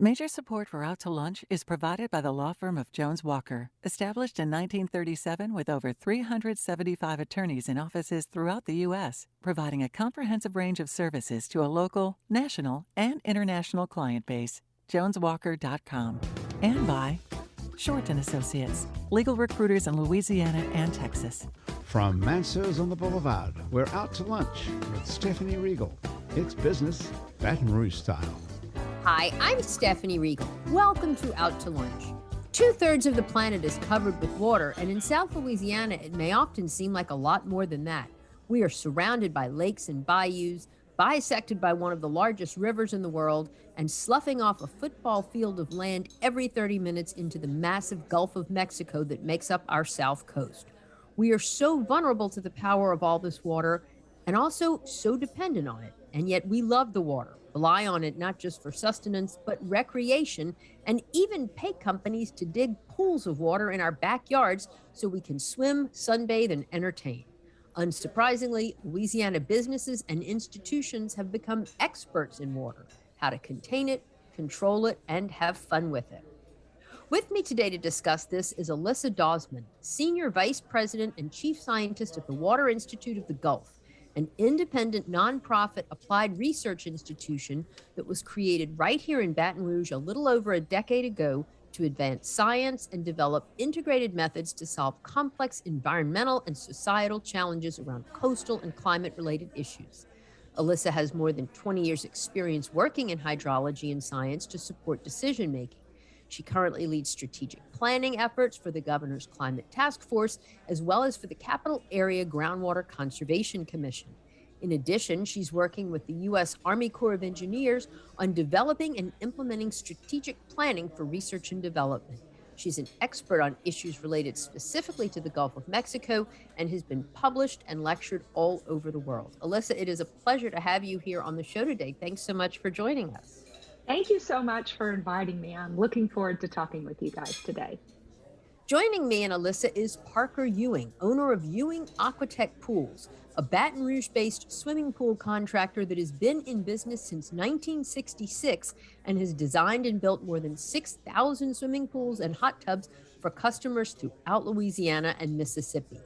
Major support for Out to Lunch is provided by the law firm of Jones Walker, established in 1937 with over 375 attorneys in offices throughout the U.S., providing a comprehensive range of services to a local, national, and international client base. JonesWalker.com. And by Shorten Associates, legal recruiters in Louisiana and Texas. From Manso's on the Boulevard, we're Out to Lunch with Stephanie Regal. It's business, Baton Rouge style. Hi, I'm Stephanie Regal. Welcome to Out to Lunch. 2/3 of the planet is covered with water, and in South Louisiana, it may often seem like a lot more than that. We are surrounded by lakes and bayous, bisected by one of the largest rivers in the world, and sloughing off a football field of land every 30 minutes into the massive Gulf of Mexico that makes up our south coast. We are so vulnerable to the power of all this water, and also so dependent on it. And yet we love the water, rely on it not just for sustenance, but recreation, and even pay companies to dig pools of water in our backyards so we can swim, sunbathe, and entertain. Unsurprisingly, Louisiana businesses and institutions have become experts in water, how to contain it, control it, and have fun with it. With me today to discuss this is Alyssa Dawsman, Senior Vice President and Chief Scientist at the Water Institute of the Gulf, an independent nonprofit applied research institution that was created right here in Baton Rouge a little over a decade ago to advance science and develop integrated methods to solve complex environmental and societal challenges around coastal and climate-related issues. Alyssa has more than 20 years' experience working in hydrology and science to support decision-making. She currently leads strategic planning efforts for the Governor's Climate Task Force, as well as for the Capital Area Groundwater Conservation Commission. In addition, she's working with the U.S. Army Corps of Engineers on developing and implementing strategic planning for research and development. She's an expert on issues related specifically to the Gulf of Mexico and has been published and lectured all over the world. Alyssa, it is a pleasure to have you here on the show today. Thanks so much for joining us. Thank you so much for inviting me. I'm looking forward to talking with you guys today. Joining me and Alyssa is Parker Ewing, owner of Ewing Aquatech Pools, a Baton Rouge-based swimming pool contractor that has been in business since 1966 and has designed and built more than 6,000 swimming pools and hot tubs for customers throughout Louisiana and Mississippi.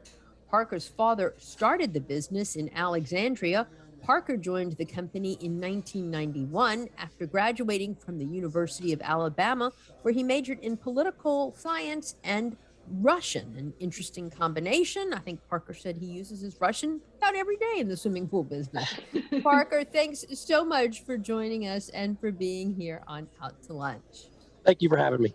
Parker's father started the business in Alexandria. Parker joined the company in 1991 after graduating from the University of Alabama, where he majored in political science and Russian, an interesting combination. I think Parker said he uses his Russian about every day in the swimming pool business. Parker, thanks so much for joining us and for being here on Out to Lunch. Thank you for having me.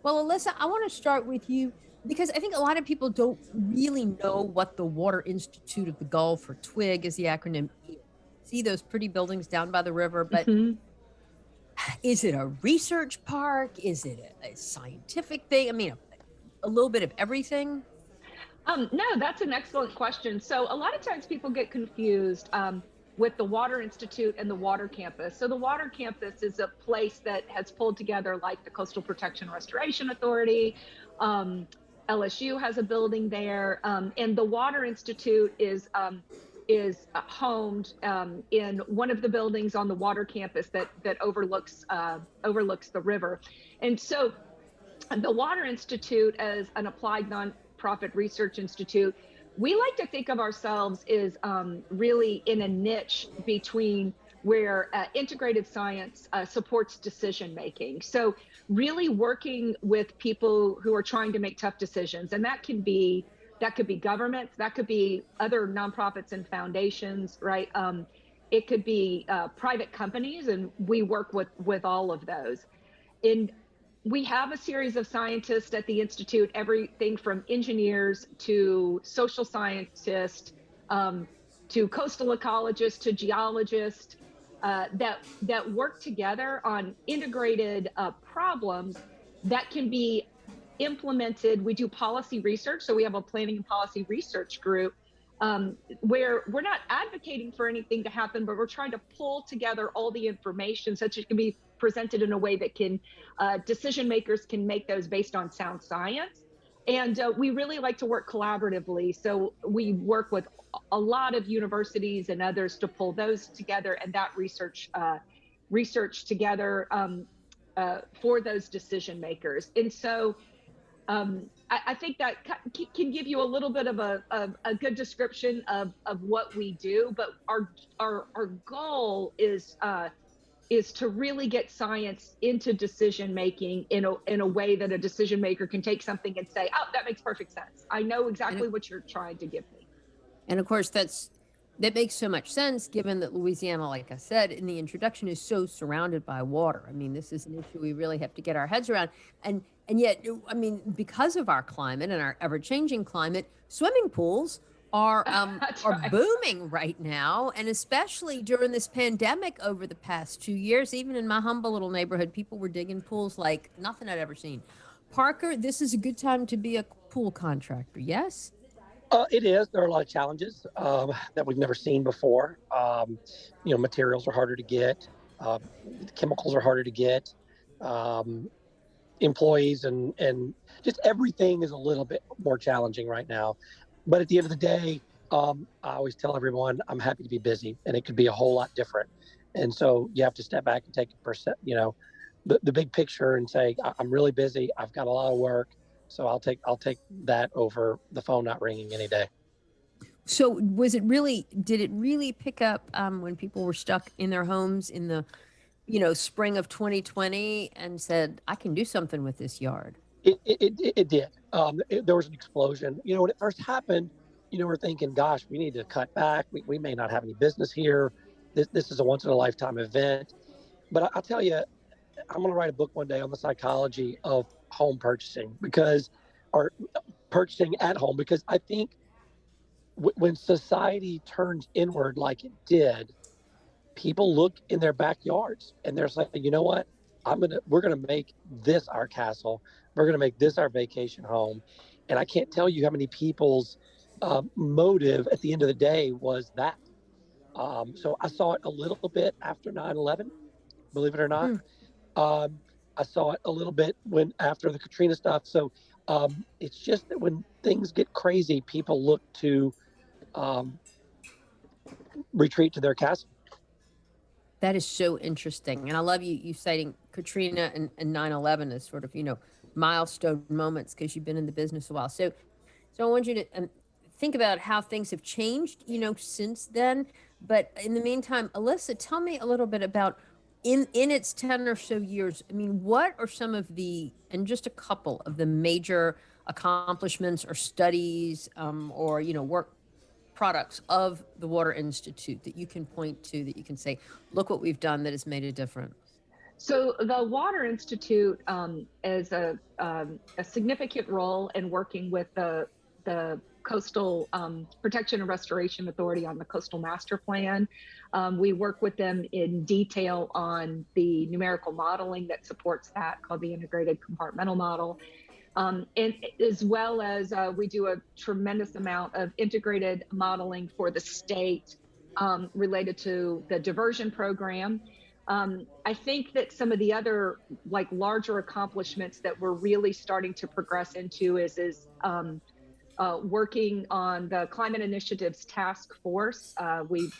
Well, Alyssa, I want to start with you because I think a lot of people don't really know what the Water Institute of the Gulf, or TWIG is the acronym. You see those pretty buildings down by the river, but is it a research park? Is it a scientific thing? I mean, a little bit of everything? No, that's an excellent question. So a lot of times people get confused with the Water Institute and the Water Campus. So the Water Campus is a place that has pulled together like the Coastal Protection Restoration Authority. LSU has a building there, and the Water Institute is homed in one of the buildings on the Water Campus that overlooks the river. And so the Water Institute, as an applied nonprofit research institute, we like to think of ourselves as really in a niche between where integrated science supports decision making. So really working with people who are trying to make tough decisions, and that could be governments, that could be other nonprofits and foundations, right? It could be private companies, and we work with all of those. And we have a series of scientists at the Institute, everything from engineers to social scientists, to coastal ecologists, to geologists, that work together on integrated problems that can be implemented. We do policy research, so we have a planning and policy research group where we're not advocating for anything to happen, but we're trying to pull together all the information such it can be presented in a way that can decision makers can make those based on sound science. And we really like to work collaboratively. So we work with a lot of universities and others to pull those together and that research together. for those decision makers. And so I think that can give you a little bit of a good description of what we do. But our goal is to really get science into decision making in a way that a decision maker can take something and say, oh, that makes perfect sense. I know exactly what you're trying to give me. And of course, that makes so much sense given that Louisiana, like I said in the introduction, is so surrounded by water. I mean, this is an issue we really have to get our heads around. And yet, I mean, because of our climate and our ever-changing climate, swimming pools are right. booming right now. And especially during this pandemic over the past 2 years, even in my humble little neighborhood, people were digging pools like nothing I'd ever seen. Parker, this is a good time to be a pool contractor, yes? It is. There are a lot of challenges that we've never seen before. Materials are harder to get. Chemicals are harder to get. Employees and just everything is a little bit more challenging right now. But at the end of the day, I always tell everyone I'm happy to be busy, and it could be a whole lot different. And so you have to step back and take the big picture and say, I'm really busy. I've got a lot of work. So I'll take that over the phone not ringing any day. So did it really pick up when people were stuck in their homes in the, spring of 2020 and said, I can do something with this yard? It did. There was an explosion. When it first happened, we're thinking, gosh, we need to cut back. We may not have any business here. This is a once in a lifetime event. But I'll tell you, I'm going to write a book one day on the psychology of home purchasing or purchasing at home, because I think when society turns inward like it did, people look in their backyards and they're like, you know what? We're going to make this our castle. We're going to make this our vacation home. And I can't tell you how many people's motive at the end of the day was that. So I saw it a little bit after 9/11, believe it or not. I saw it a little bit after the Katrina stuff. So it's just that when things get crazy, people look to retreat to their castle. That is so interesting. And I love you citing Katrina and 9/11 as sort of, milestone moments because you've been in the business a while. So I want you to think about how things have changed, since then. But in the meantime, Alyssa, tell me a little bit about in its 10 or so years, I mean, what are some of and just a couple of the major accomplishments or studies or, work products of the Water Institute that you can point to, that you can say, look what we've done that has made a difference? So the Water Institute is a significant role in working with the Coastal Protection and Restoration Authority on the Coastal Master Plan. We work with them in detail on the numerical modeling that supports that, called the Integrated Compartmental Model. And as well as we do a tremendous amount of integrated modeling for the state related to the diversion program. I think that some of the other larger accomplishments that we're really starting to progress into is working on the Climate Initiatives Task Force. We've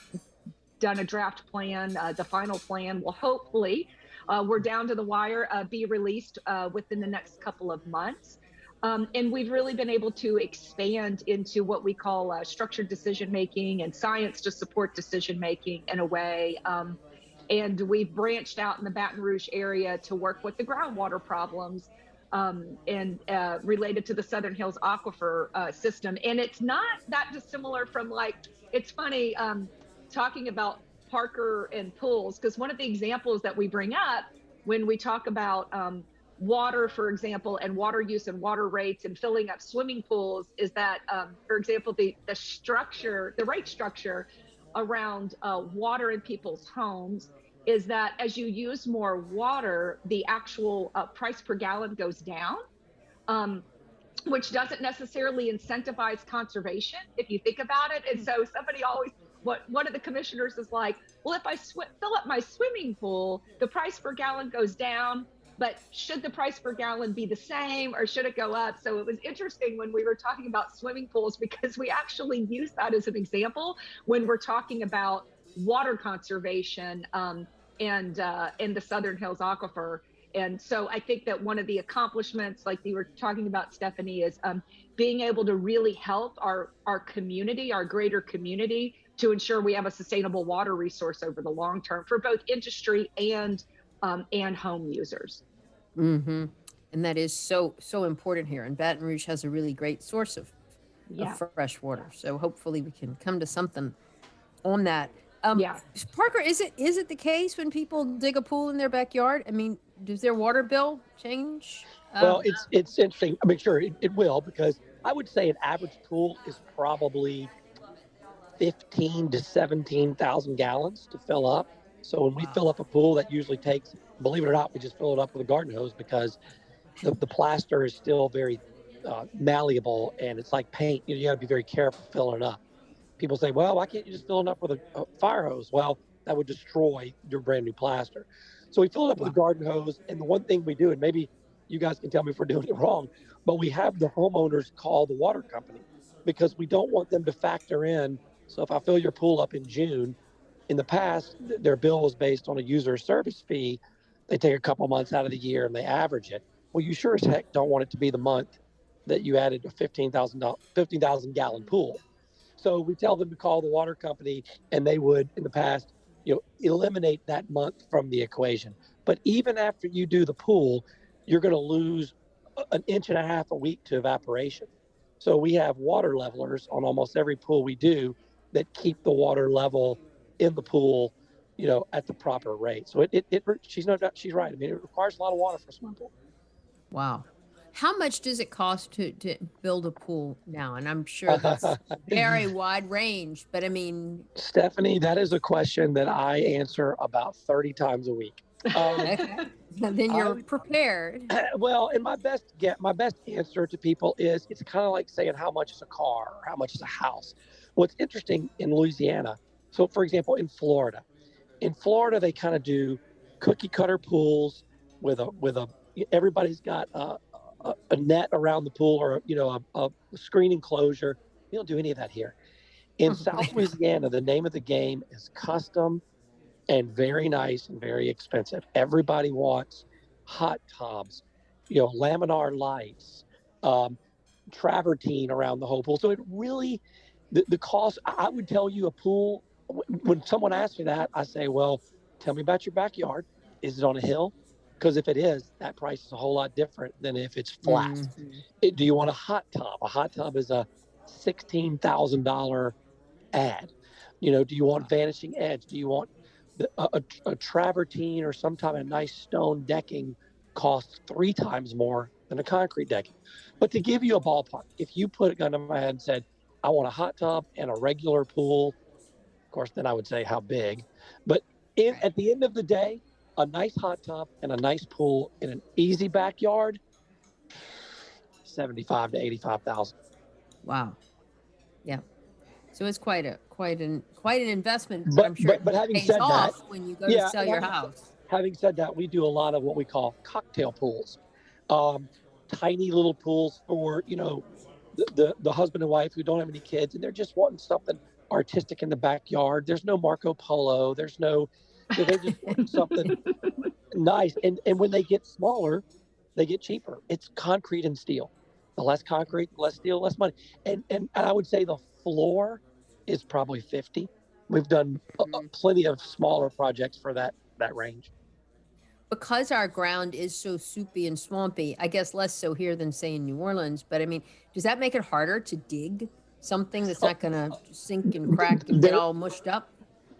done a draft plan. The final plan will hopefully, we're down to the wire, be released within the next couple of months. And we've really been able to expand into what we call structured decision-making and science to support decision-making in a way. And we've branched out in the Baton Rouge area to work with the groundwater problems and related to the Southern Hills Aquifer system. And it's not that dissimilar from it's funny talking about Parker and pools, because one of the examples that we bring up when we talk about water, for example, and water use and water rates and filling up swimming pools is that, for example, the rate structure around water in people's homes is that as you use more water, the actual price per gallon goes down, which doesn't necessarily incentivize conservation if you think about it. And so one of the commissioners is like, well, if I fill up my swimming pool, the price per gallon goes down, but should the price per gallon be the same or should it go up? So it was interesting when we were talking about swimming pools, because we actually use that as an example when we're talking about water conservation and in the Southern Hills Aquifer. And so I think that one of the accomplishments, like you were talking about, Stephanie, is being able to really help our community, our greater community, to ensure we have a sustainable water resource over the long term for both industry and home users. Mm-hmm. And that is so important here. And Baton Rouge has a really great source of fresh water. So hopefully we can come to something on that. Parker, is it the case when people dig a pool in their backyard? I mean, does their water bill change? Well, it's interesting. I mean, sure, it will, because I would say an average pool is probably 15 to 17,000 gallons to fill up. So when we fill up a pool, that usually takes, believe it or not, we just fill it up with a garden hose, because the plaster is still very malleable, and it's like paint. You got to be very careful filling it up. People say, well, why can't you just fill it up with a fire hose? Well, that would destroy your brand new plaster. So we fill it up with a garden hose. And the one thing we do, and maybe you guys can tell me if we're doing it wrong, but we have the homeowners call the water company, because we don't want them to factor in. So if I fill your pool up in June, in the past, their bill was based on a user service fee. They take a couple months out of the year and they average it. Well, you sure as heck don't want it to be the month that you added a 15,000 gallon pool. So we tell them to call the water company, and they would, in the past, eliminate that month from the equation. But even after you do the pool, you're going to lose an inch and a half a week to evaporation. So we have water levelers on almost every pool we do that keep the water level in the pool, at the proper rate. So she's right. I mean, it requires a lot of water for a swimming pool. Wow. How much does it cost to build a pool now? And I'm sure that's very wide range, but I mean... Stephanie, that is a question that I answer about 30 times a week. Okay. Then you're prepared. Well, and my best answer to people is, it's kind of like saying how much is a car or how much is a house. What's interesting in Louisiana, so for example, in Florida, they kind of do cookie cutter pools with everybody's got a net around the pool, or a screen enclosure. We don't do any of that here. In South Louisiana, the name of the game is custom and very nice and very expensive. Everybody wants hot tubs, laminar lights, travertine around the whole pool. So it really, the cost, I would tell you a pool, when someone asks me that, I say, well, tell me about your backyard. Is it on a hill? Because if it is, that price is a whole lot different than if it's flat. Mm-hmm. Do you want a hot tub? A hot tub is a $16,000 ad. Do you want vanishing edge? Do you want a travertine or some type of nice stone decking? Costs 3 times more than a concrete decking. But to give you a ballpark, if you put a gun to my head and said, I want a hot tub and a regular pool, of course, then I would say how big. But at the end of the day, a nice hot tub and a nice pool in an easy backyard, 75 to 85,000. Wow. Yeah. So it's quite an investment. But I'm sure but having pays said off that, when you go to sell your house. Having said that, we do a lot of what we call cocktail pools, tiny little pools for the husband and wife who don't have any kids, and they're just wanting something artistic in the backyard. There's no Marco Polo. There's no. They're just wanting something nice. And when they get smaller, they get cheaper. It's concrete and steel. The less concrete, less steel, less money. And I would say the floor is probably 50. We've done plenty of smaller projects for that range. Because our ground is so soupy and swampy, I guess less so here than, say, in New Orleans. But I mean, does that make it harder to dig something that's not going to sink and crack and get all mushed up?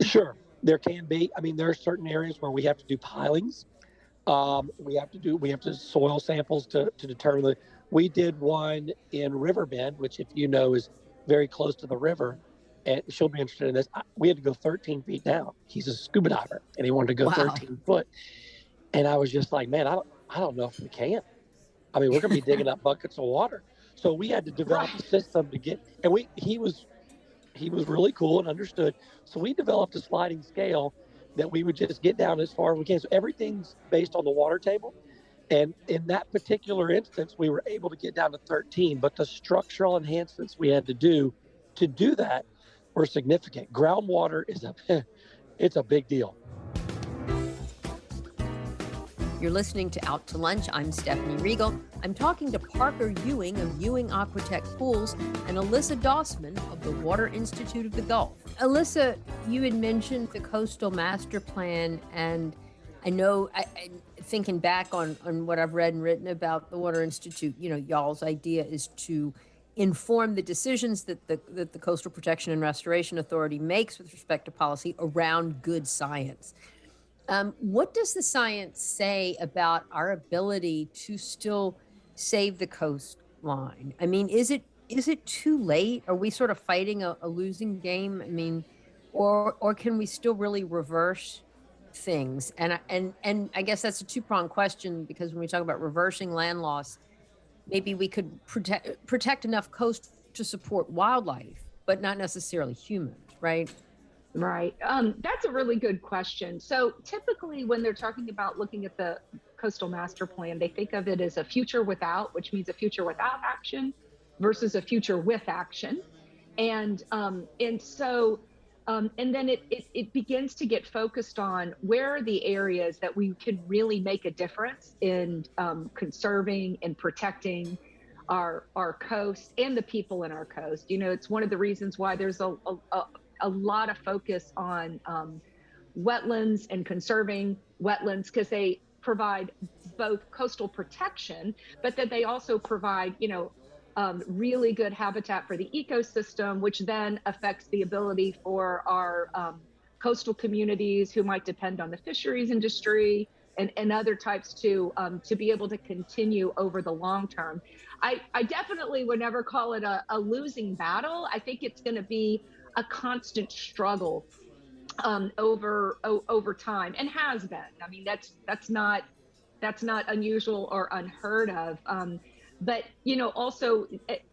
Sure. There can be. I mean, there are certain areas where we have to do pilings. We have to soil samples to determine. We did one in Riverbend, which, if you know, is very close to the river, and she'll be interested in this. We had to go 13 feet down. He's a scuba diver, and he wanted to go 13 foot. And I was just like, man, I don't know if we can. I mean, we're going to be digging up buckets of water. So we had to develop a system to get. And he was really cool and understood. So we developed a sliding scale that we would just get down as far as we can. So everything's based on the water table. And in that particular instance, we were able to get down to 13. But the structural enhancements we had to do that were significant. Groundwater it's a big deal. You're listening to Out to Lunch. I'm Stephanie Riegel. I'm talking to Parker Ewing of Ewing Aquatech Pools and Alyssa Dossman of the Water Institute of the Gulf. Alyssa, you had mentioned the Coastal Master Plan, and I know, thinking back on what I've read and written about the Water Institute, y'all's idea is to inform the decisions that the Coastal Protection and Restoration Authority makes with respect to policy around good science. What does the science say about our ability to still save the coastline? I mean, is it too late? Are we sort of fighting a losing game? I mean, or can we still really reverse things? And I guess that's a two-pronged question, because when we talk about reversing land loss, maybe we could protect enough coast to support wildlife, but not necessarily humans, right? Right. That's a really good question. So typically when they're talking about looking at the Coastal Master Plan, they think of it as a future without, which means a future without action versus a future with action. And so then it begins to get focused on where are the areas that we could really make a difference in conserving and protecting our coast and the people in our coast. It's one of the reasons why there's a lot of focus on wetlands and conserving wetlands, because they provide both coastal protection, but that they also provide, really good habitat for the ecosystem, which then affects the ability for our coastal communities who might depend on the fisheries industry and other types to be able to continue over the long term. I definitely would never call it a losing battle. I think it's going to be a constant struggle over time, and has been. I mean, that's not unusual or unheard of. But also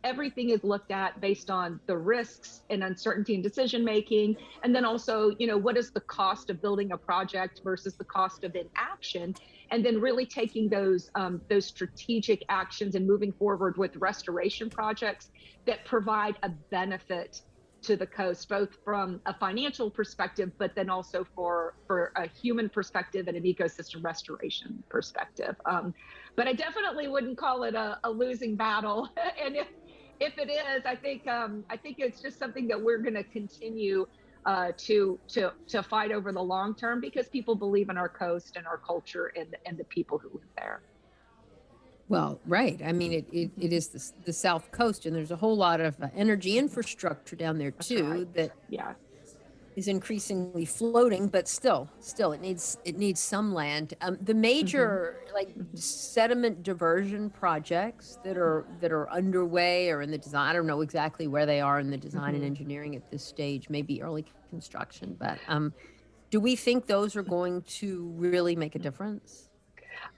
everything is looked at based on the risks and uncertainty in decision making, and then also what is the cost of building a project versus the cost of inaction, and then really taking those strategic actions and moving forward with restoration projects that provide a benefit to the coast, both from a financial perspective, but then also for a human perspective and an ecosystem restoration perspective. But I definitely wouldn't call it a losing battle. And if it is, I think it's just something that we're going to continue to fight over the long term, because people believe in our coast and our culture and the people who live there. Well, right. I mean, it is the South Coast, and there's a whole lot of energy infrastructure down there too that is increasingly floating, but still it needs some land. The major sediment diversion projects that are underway or in the design, I don't know exactly where they are in the design and engineering at this stage, maybe early construction, but do we think those are going to really make a difference?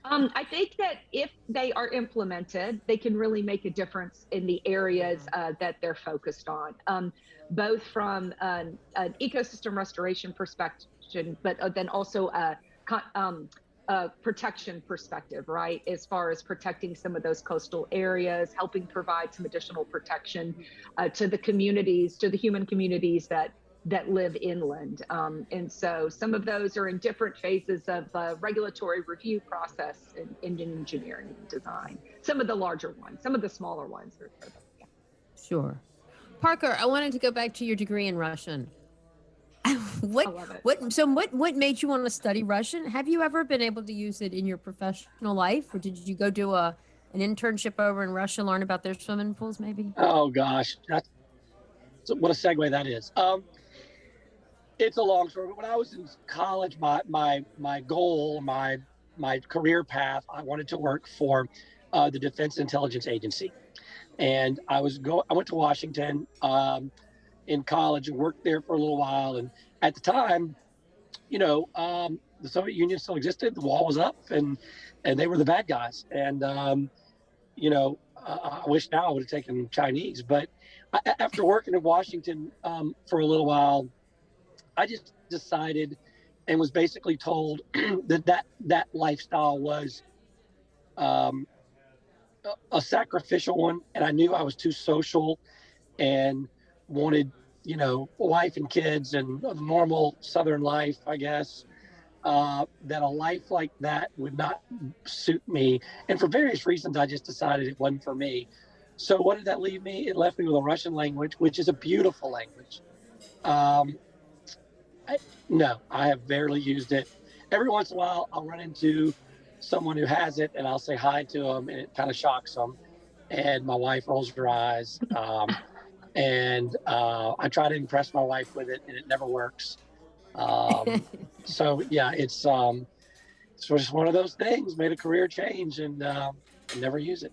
I think that if they are implemented, they can really make a difference in the areas that they're focused on, both from an ecosystem restoration perspective, but then also a protection perspective, right? As far as protecting some of those coastal areas, helping provide some additional protection to the communities, to the human communities that live inland. And so some of those are in different phases of regulatory review process in engineering and design. Some of the larger ones, some of the smaller ones are Sure. Parker, I wanted to go back to your degree in Russian. What made you want to study Russian? Have you ever been able to use it in your professional life, or did you go do an internship over in Russia, learn about their swimming pools maybe? Oh gosh, what a segue that is. It's a long story, but when I was in college, my goal, my career path, I wanted to work for the Defense Intelligence Agency, and I went to Washington in college and worked there for a little while. And at the time, the Soviet Union still existed, the wall was up, and they were the bad guys. And I wish now I would have taken Chinese, but after working in Washington for a little while, I just decided and was basically told that lifestyle was a sacrificial one. And I knew I was too social and wanted, wife and kids and a normal Southern life, I guess. that a life like that would not suit me. And for various reasons, I just decided it wasn't for me. So what did that leave me? It left me with a Russian language, which is a beautiful language. Um, no, I have barely used it. Every once in a while, I'll run into someone who has it, and I'll say hi to them, and it kind of shocks them. And my wife rolls her eyes. And I try to impress my wife with it, and it never works. So yeah, it's just one of those things. Made a career change, and never use it.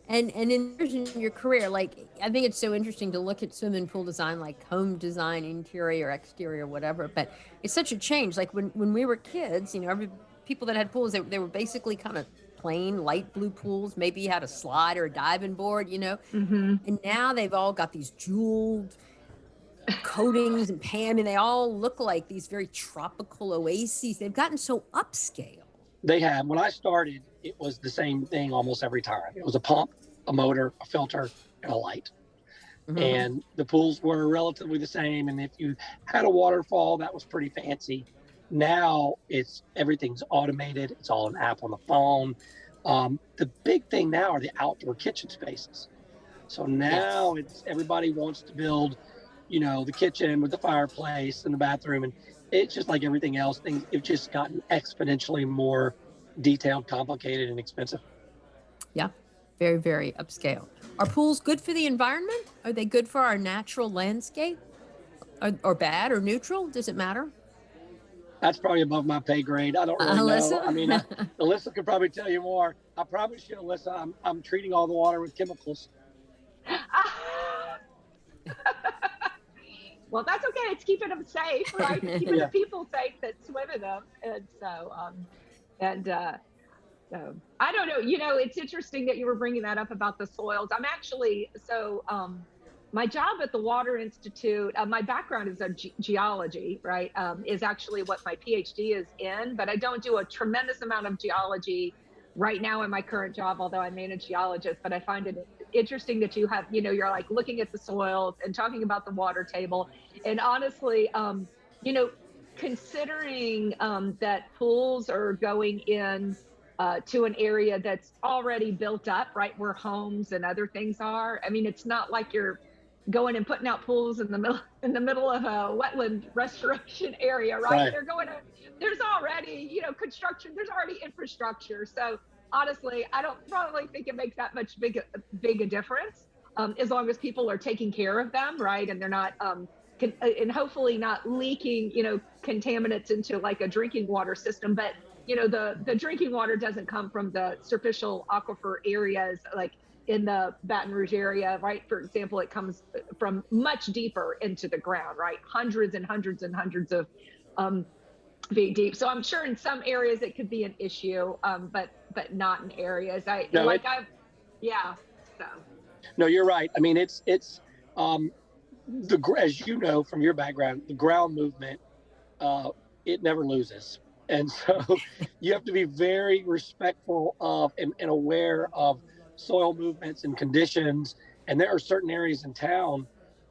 And in your career, like, I think it's so interesting to look at swimming pool design, like home design, interior, exterior, whatever. But it's such a change. Like when we were kids, you know, people that had pools, they were basically kind of plain light blue pools. Maybe you had a slide or a diving board, you know. Mm-hmm. And now they've all got these jeweled coatings and and they all look like these very tropical oases. They've gotten so upscale. They have. When I started, it was the same thing almost every time. It was a pump, a motor, a filter, and a light. Mm-hmm. And the pools were relatively the same. And if you had a waterfall, that was pretty fancy. Now everything's automated. It's all an app on the phone. The big thing now are the outdoor kitchen spaces. So now everybody wants to build, you know, the kitchen with the fireplace and the bathroom, and it's just like everything else. Things have just gotten exponentially more detailed, complicated, and expensive. Yeah, very, very upscale. Are pools good for the environment? Are they good for our natural landscape? Or bad or neutral? Does it matter? That's probably above my pay grade. I don't really Alyssa? know. I mean, Alyssa could probably tell you more. I probably should, Alyssa. I'm treating all the water with chemicals. Well, that's okay. It's keeping them safe, right? Keeping the people safe that swim in them. And so, so I don't know. You know, it's interesting that you were bringing that up about the soils. I'm actually, my job at the Water Institute, my background is geology, right? Is actually what my PhD is in, but I don't do a tremendous amount of geology right now in my current job, although I'm a geologist. But I find it interesting that you have, you know, you're like looking at the soils and talking about the water table. And honestly, you know, considering that pools are going in to an area that's already built up, right, where homes and other things are. I mean, it's not like you're going and putting out pools in the middle of a wetland restoration area, right? They're going to, there's already, you know, construction, there's already infrastructure. So honestly, I don't probably think it makes that much big a difference, as long as people are taking care of them, right? And they're not, and hopefully not leaking, you know, contaminants into like a drinking water system. But, you know, the drinking water doesn't come from the superficial aquifer areas, like in the Baton Rouge area, right? For example, it comes from much deeper into the ground, right? Hundreds and hundreds and hundreds of feet deep. So I'm sure in some areas it could be an issue, but not in areas. So. No, you're right. I mean, it's as you know from your background, the ground movement, it never loses. And so you have to be very respectful of and aware of soil movements and conditions. And there are certain areas in town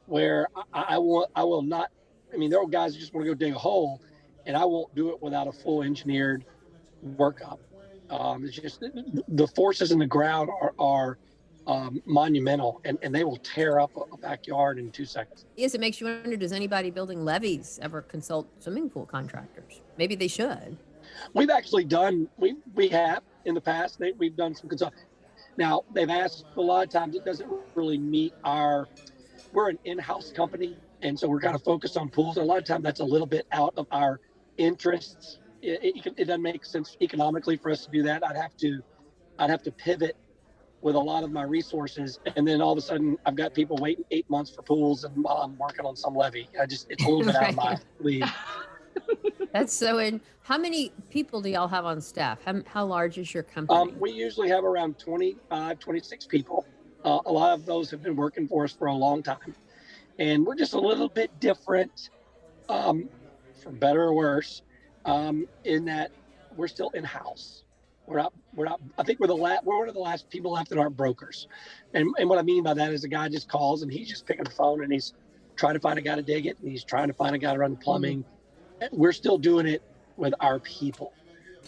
where I will not, I mean, there are guys who just want to go dig a hole, and I won't do it without a full engineered workup. It's just the forces in the ground are monumental, and they will tear up a backyard in 2 seconds. Yes, it makes you wonder, does anybody building levees ever consult swimming pool contractors? Maybe they should. We've actually done, we have in the past, we've done some consult. Now, they've asked a lot of times, it doesn't really meet we're an in-house company, and so we're kind of focused on pools. And a lot of times that's a little bit out of our interests. It doesn't make sense economically for us to do that. I'd have to pivot with a lot of my resources, and then all of a sudden I've got people waiting 8 months for pools, and while I'm working on some levee, it's a little bit out of my league. That's so. How many people do y'all have on staff? How large is your company? We usually have around 25, 26 people. A lot of those have been working for us for a long time, and we're just a little bit different, for better or worse, in that we're still in-house. We're not. I think we're one of the last people left that aren't brokers, and what I mean by that is a guy just calls and he's just picking the phone and he's trying to find a guy to dig it, and he's trying to find a guy to run the plumbing. Mm-hmm. We're still doing it with our people.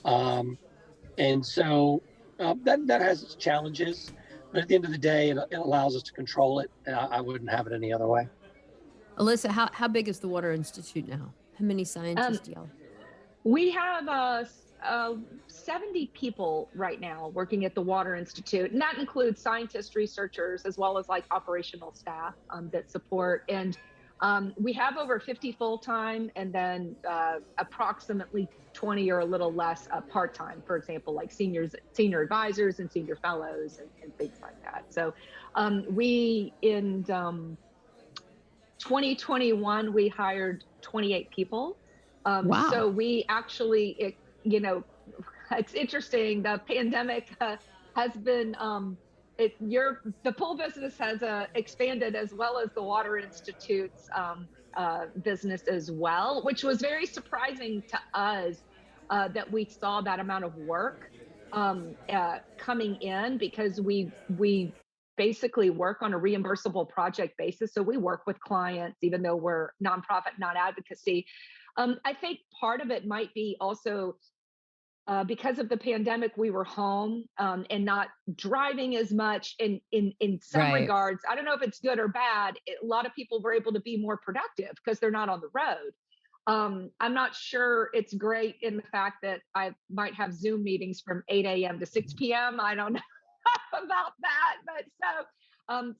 And so that has its challenges, but at the end of the day, it allows us to control it. And I wouldn't have it any other way. Alyssa, how big is the Water Institute now? How many scientists do y'all? We have 70 people right now working at the Water Institute, and that includes scientists, researchers, as well as like operational staff that support. And we have over 50 full-time, and then approximately 20 or a little less part-time, for example, like senior advisors and senior fellows and things like that. So we, in 2021, we hired 28 people. Wow. So we actually, it's interesting. The pandemic has been, the pool business has expanded as well as the Water Institute's business as well, which was very surprising to us that we saw that amount of work coming in, because we basically work on a reimbursable project basis. So we work with clients, even though we're nonprofit, non-advocacy. I think part of it might be also because of the pandemic, we were home and not driving as much. In some regards, I don't know if it's good or bad. A lot of people were able to be more productive because they're not on the road. I'm not sure it's great in the fact that I might have Zoom meetings from 8 a.m. to 6 p.m. I don't know about that, but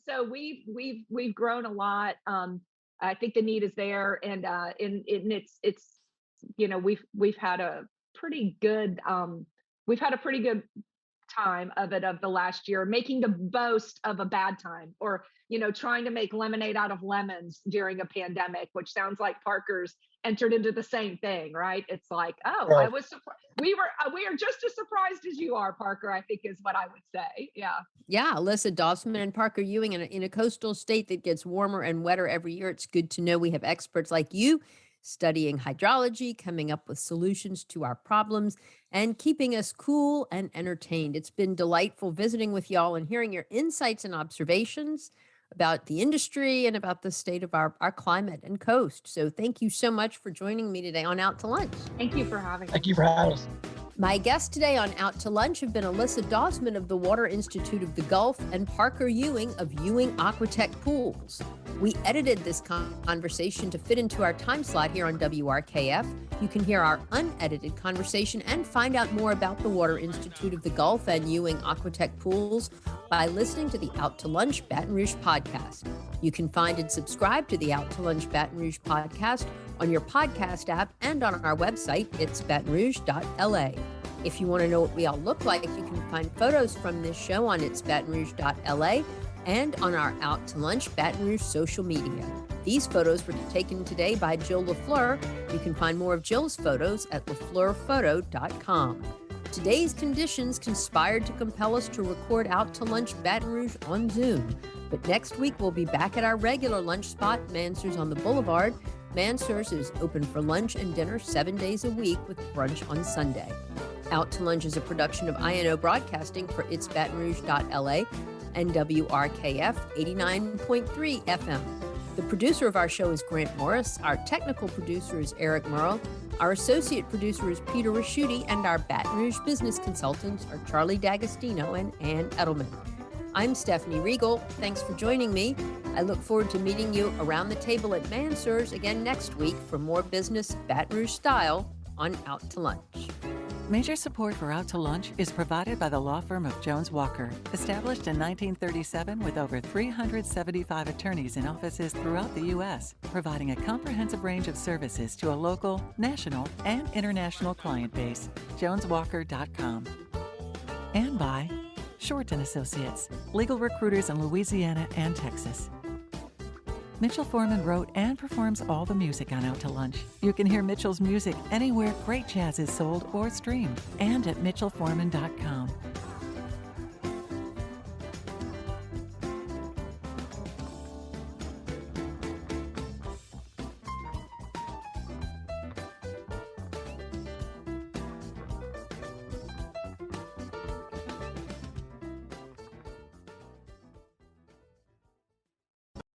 so we've grown a lot. I think the need is there, and it's we've had a pretty good time of the last year, making the most of a bad time, or trying to make lemonade out of lemons during a pandemic, which sounds like Parker's entered into the same thing, right? It's like, Right. I was surprised. We are just as surprised as you are, Parker, I think is what I would say. Yeah, Alyssa Dossman and Parker Ewing in a coastal state that gets warmer and wetter every year. It's good to know we have experts like you studying hydrology, coming up with solutions to our problems, and keeping us cool and entertained. It's been delightful visiting with y'all and hearing your insights and observations about the industry and about the state of our climate and coast. So thank you so much for joining me today on Out to Lunch. Thank you for having me. Thank you for having us. My guests today on Out to Lunch have been Alyssa Dossman of the Water Institute of the Gulf and Parker Ewing of Ewing Aquatech Pools. We edited this conversation to fit into our time slot here on WRKF. You can hear our unedited conversation and find out more about the Water Institute of the Gulf and Ewing Aquatech Pools by listening to the Out to Lunch Baton Rouge podcast. You can find and subscribe to the Out to Lunch Baton Rouge podcast on your podcast app and on our website, it's batonrouge.la. If you want to know what we all look like, you can find photos from this show on itsbatonrouge.la and on our Out to Lunch Baton Rouge social media. These photos were taken today by Jill LaFleur. You can find more of Jill's photos at lafleurphoto.com. Today's conditions conspired to compel us to record Out to Lunch Baton Rouge on Zoom. But next week, we'll be back at our regular lunch spot, Mansur's on the Boulevard. Mansur's is open for lunch and dinner 7 days a week with brunch on Sunday. Out to Lunch is a production of INO Broadcasting for itsbatonrouge.la and WRKF 89.3 FM. The producer of our show is Grant Morris. Our technical producer is Eric Merle. Our associate producer is Peter Raschuti, and our Baton Rouge business consultants are Charlie D'Agostino and Ann Edelman. I'm Stephanie Riegel. Thanks for joining me. I look forward to meeting you around the table at Mansur's again next week for more business Baton Rouge style on Out to Lunch. Major support for Out to Lunch is provided by the law firm of Jones Walker, established in 1937 with over 375 attorneys in offices throughout the U.S., providing a comprehensive range of services to a local, national, and international client base. JonesWalker.com. And by Shorten Associates, legal recruiters in Louisiana and Texas. Mitchell Foreman wrote and performs all the music on Out to Lunch. You can hear Mitchell's music anywhere great jazz is sold or streamed, and at mitchellforeman.com.